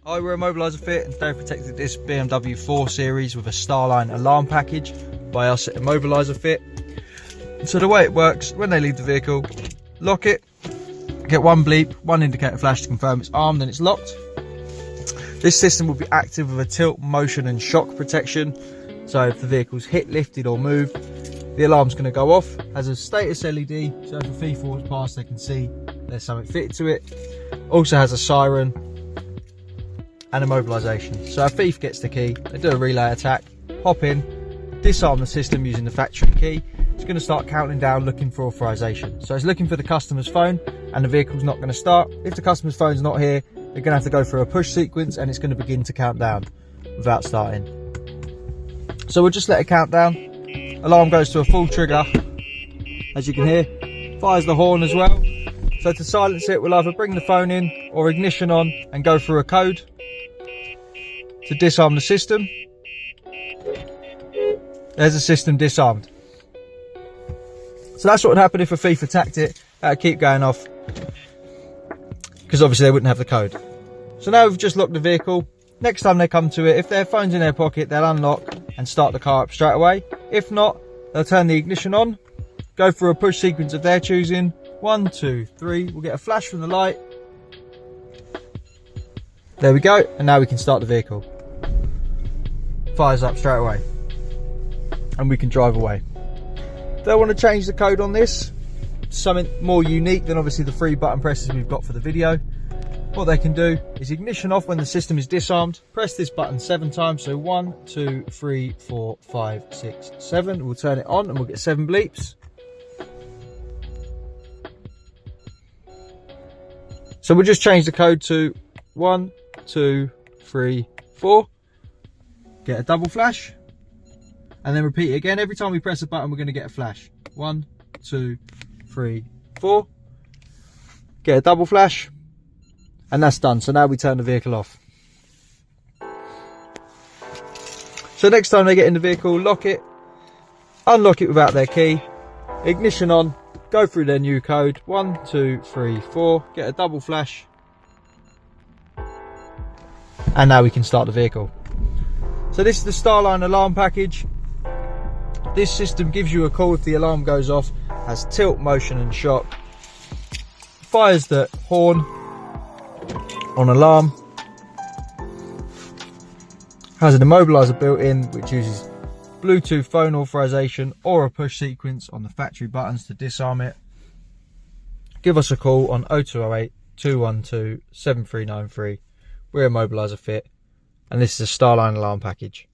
Hi, we're Immobiliser Fit, and today we protected this BMW 4 Series with a Starline alarm package by us at Immobiliser Fit. So the way it works, when they leave the vehicle, lock it, get one bleep, one indicator flash to confirm it's armed and it's locked. This system will be active with a tilt, motion and shock protection. So if the vehicle's hit, lifted or moved, the alarm's going to go off. Has a status LED, so if a thief walks past they can see there's something fitted to it. Also has a siren and immobilisation. So a thief gets the key, they do a relay attack, hop in, disarm the system using the factory key. It's going to start counting down looking for authorization. So it's looking for the customer's phone and the vehicle's not going to start. If the customer's phone's not here, they're going to have to go through a push sequence and it's going to begin to count down without starting. So we'll just let it count down. Alarm goes to a full trigger, as you can hear. Fires the horn as well. So to silence it, we'll either bring the phone in or ignition on and go through a code to disarm the system. There's the system disarmed. So that's what would happen if a thief attacked it. That would keep going off, because obviously they wouldn't have the code. So now we've just locked the vehicle. Next time they come to it, if their phone's in their pocket, they'll unlock and start the car up straight away. If not, they'll turn the ignition on, go through a push sequence of their choosing. 1, 2, 3, we'll get a flash from the light. There we go, and now we can start the vehicle. Fires up straight away and we can drive away. If they want to change the code on this, something more unique than obviously the 3 button presses we've got for the video, what they can do is ignition off when the system is disarmed, press this button 7 times, so 1, 2, 3, 4, 5, 6, 7. We'll turn it on and we'll get 7 bleeps. So we'll just change the code to 1, 2, 3, 4. Get a double flash and then repeat it again. Every time we press a button we're going to get a flash. 1, 2, 3, 4. Get a double flash and that's done. So now we turn the vehicle off. So next time they get in the vehicle, lock it, unlock it without their key, ignition on, go through their new code. 1, 2, 3, 4. Get a double flash and now we can start the vehicle. So this is the Starline alarm package. This system gives you a call if the alarm goes off, has tilt, motion and shock, fires the horn on alarm, has an immobiliser built in which uses Bluetooth phone authorization or a push sequence on the factory buttons to disarm it. Give us a call on 0208 212 7393. We're Immobiliser Fit and this is a Starline alarm package.